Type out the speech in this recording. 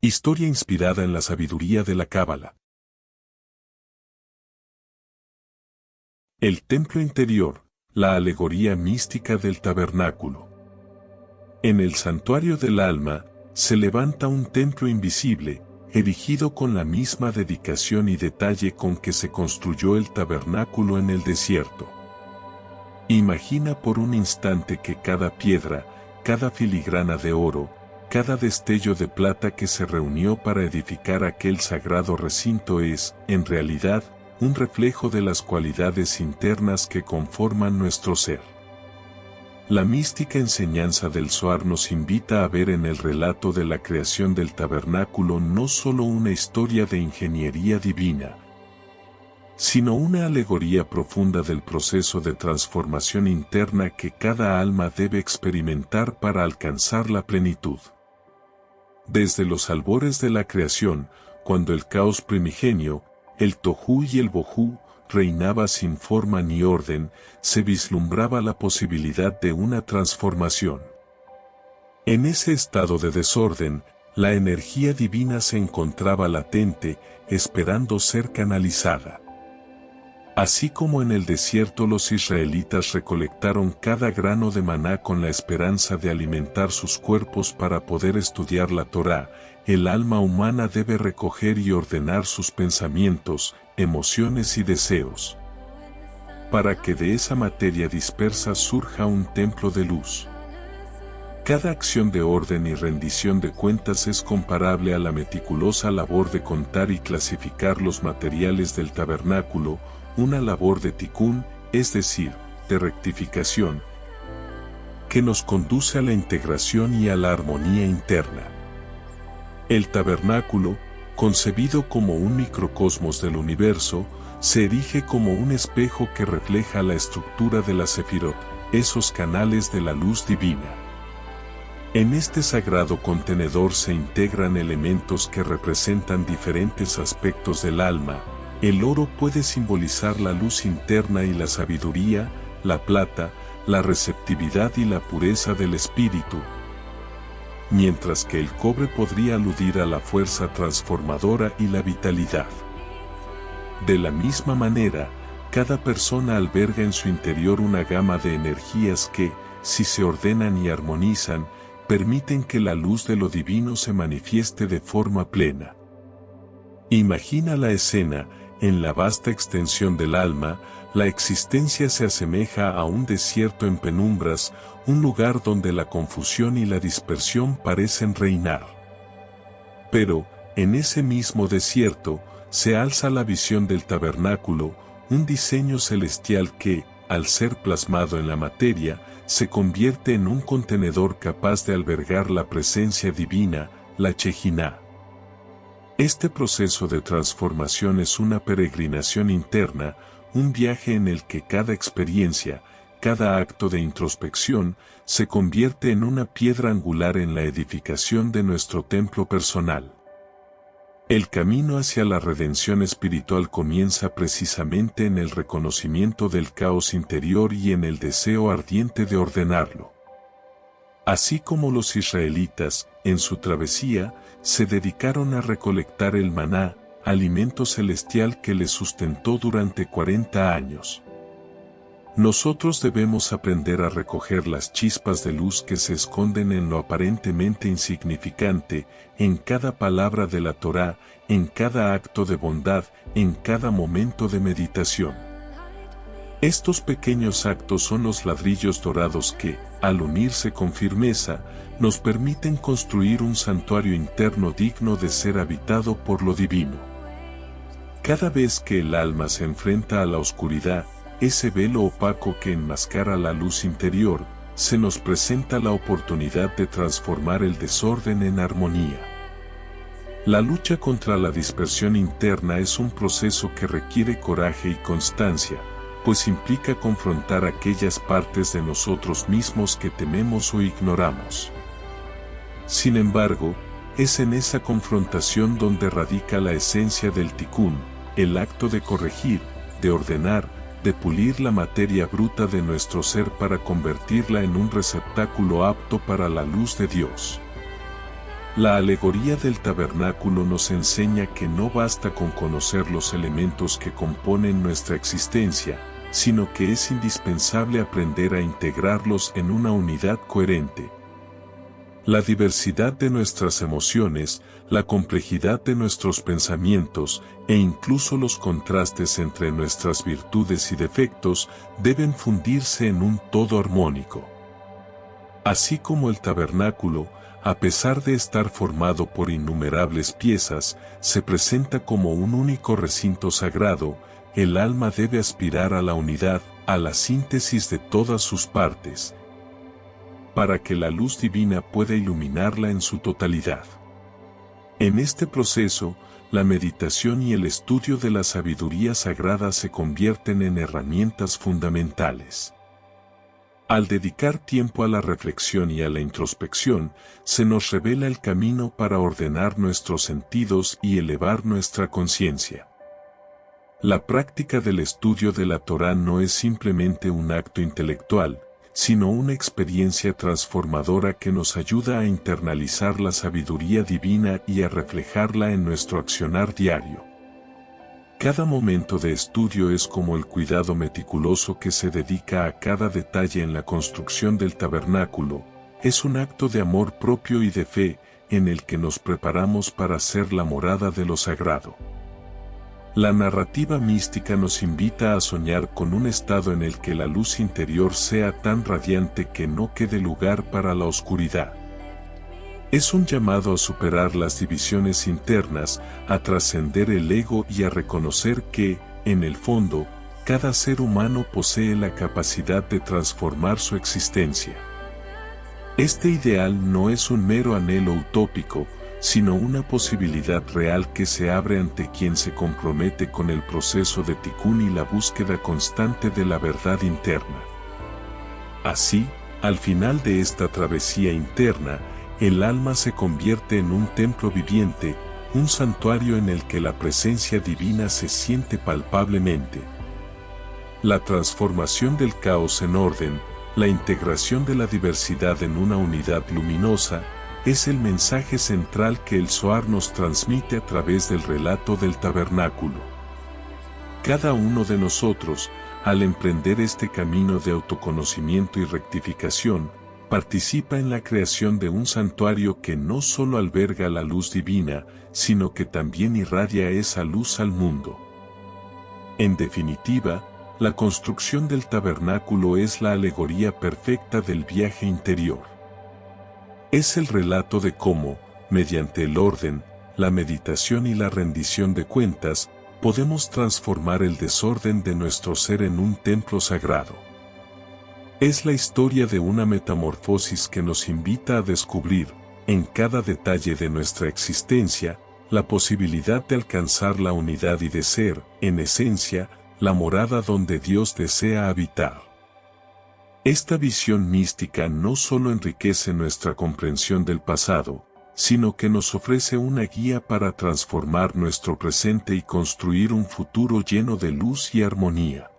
Historia inspirada en la sabiduría de la Cábala. El templo interior, la alegoría mística del tabernáculo. En el santuario del alma, se levanta un templo invisible, erigido con la misma dedicación y detalle con que se construyó el tabernáculo en el desierto. Imagina por un instante que cada piedra, cada filigrana de oro, cada destello de plata que se reunió para edificar aquel sagrado recinto es, en realidad, un reflejo de las cualidades internas que conforman nuestro ser. La mística enseñanza del Zohar nos invita a ver en el relato de la creación del tabernáculo no solo una historia de ingeniería divina, sino una alegoría profunda del proceso de transformación interna que cada alma debe experimentar para alcanzar la plenitud. Desde los albores de la creación, cuando el caos primigenio, el tohu y el bohu, reinaba sin forma ni orden, se vislumbraba la posibilidad de una transformación. En ese estado de desorden, la energía divina se encontraba latente, esperando ser canalizada. Así como en el desierto los israelitas recolectaron cada grano de maná con la esperanza de alimentar sus cuerpos para poder estudiar la Torá, el alma humana debe recoger y ordenar sus pensamientos, emociones y deseos, para que de esa materia dispersa surja un templo de luz. Cada acción de orden y rendición de cuentas es comparable a la meticulosa labor de contar y clasificar los materiales del tabernáculo, una labor de tikún, es decir, de rectificación, que nos conduce a la integración y a la armonía interna. El tabernáculo, concebido como un microcosmos del universo, se erige como un espejo que refleja la estructura de la Sefirot, esos canales de la luz divina. En este sagrado contenedor se integran elementos que representan diferentes aspectos del alma. El oro puede simbolizar la luz interna y la sabiduría, la plata, la receptividad y la pureza del espíritu, mientras que el cobre podría aludir a la fuerza transformadora y la vitalidad. De la misma manera, cada persona alberga en su interior una gama de energías que, si se ordenan y armonizan, permiten que la luz de lo divino se manifieste de forma plena. Imagina la escena. En la vasta extensión del alma, la existencia se asemeja a un desierto en penumbras, un lugar donde la confusión y la dispersión parecen reinar. Pero, en ese mismo desierto, se alza la visión del tabernáculo, un diseño celestial que, al ser plasmado en la materia, se convierte en un contenedor capaz de albergar la presencia divina, la Shejiná. Este proceso de transformación es una peregrinación interna, un viaje en el que cada experiencia, cada acto de introspección, se convierte en una piedra angular en la edificación de nuestro templo personal. El camino hacia la redención espiritual comienza precisamente en el reconocimiento del caos interior y en el deseo ardiente de ordenarlo. Así como los israelitas, en su travesía, se dedicaron a recolectar el maná, alimento celestial que les sustentó durante 40 años. Nosotros debemos aprender a recoger las chispas de luz que se esconden en lo aparentemente insignificante, en cada palabra de la Torá, en cada acto de bondad, en cada momento de meditación. Estos pequeños actos son los ladrillos dorados que, al unirse con firmeza, nos permiten construir un santuario interno digno de ser habitado por lo divino. Cada vez que el alma se enfrenta a la oscuridad, ese velo opaco que enmascara la luz interior, se nos presenta la oportunidad de transformar el desorden en armonía. La lucha contra la dispersión interna es un proceso que requiere coraje y constancia, pues implica confrontar aquellas partes de nosotros mismos que tememos o ignoramos. Sin embargo, es en esa confrontación donde radica la esencia del tikún, el acto de corregir, de ordenar, de pulir la materia bruta de nuestro ser para convertirla en un receptáculo apto para la luz de Dios. La alegoría del tabernáculo nos enseña que no basta con conocer los elementos que componen nuestra existencia, sino que es indispensable aprender a integrarlos en una unidad coherente. La diversidad de nuestras emociones, la complejidad de nuestros pensamientos e incluso los contrastes entre nuestras virtudes y defectos deben fundirse en un todo armónico. Así como el tabernáculo, a pesar de estar formado por innumerables piezas, se presenta como un único recinto sagrado, el alma debe aspirar a la unidad, a la síntesis de todas sus partes, para que la luz divina pueda iluminarla en su totalidad. En este proceso, la meditación y el estudio de la sabiduría sagrada se convierten en herramientas fundamentales. Al dedicar tiempo a la reflexión y a la introspección, se nos revela el camino para ordenar nuestros sentidos y elevar nuestra conciencia. La práctica del estudio de la Torá no es simplemente un acto intelectual, sino una experiencia transformadora que nos ayuda a internalizar la sabiduría divina y a reflejarla en nuestro accionar diario. Cada momento de estudio es como el cuidado meticuloso que se dedica a cada detalle en la construcción del tabernáculo, es un acto de amor propio y de fe, en el que nos preparamos para ser la morada de lo sagrado. La narrativa mística nos invita a soñar con un estado en el que la luz interior sea tan radiante que no quede lugar para la oscuridad. Es un llamado a superar las divisiones internas, a trascender el ego y a reconocer que, en el fondo, cada ser humano posee la capacidad de transformar su existencia. Este ideal no es un mero anhelo utópico, sino una posibilidad real que se abre ante quien se compromete con el proceso de Tikún y la búsqueda constante de la verdad interna. Así, al final de esta travesía interna, el alma se convierte en un templo viviente, un santuario en el que la presencia divina se siente palpablemente. La transformación del caos en orden, la integración de la diversidad en una unidad luminosa, es el mensaje central que el Zohar nos transmite a través del relato del tabernáculo. Cada uno de nosotros, al emprender este camino de autoconocimiento y rectificación, participa en la creación de un santuario que no solo alberga la luz divina, sino que también irradia esa luz al mundo. En definitiva, la construcción del tabernáculo es la alegoría perfecta del viaje interior. Es el relato de cómo, mediante el orden, la meditación y la rendición de cuentas, podemos transformar el desorden de nuestro ser en un templo sagrado. Es la historia de una metamorfosis que nos invita a descubrir, en cada detalle de nuestra existencia, la posibilidad de alcanzar la unidad y de ser, en esencia, la morada donde Dios desea habitar. Esta visión mística no solo enriquece nuestra comprensión del pasado, sino que nos ofrece una guía para transformar nuestro presente y construir un futuro lleno de luz y armonía.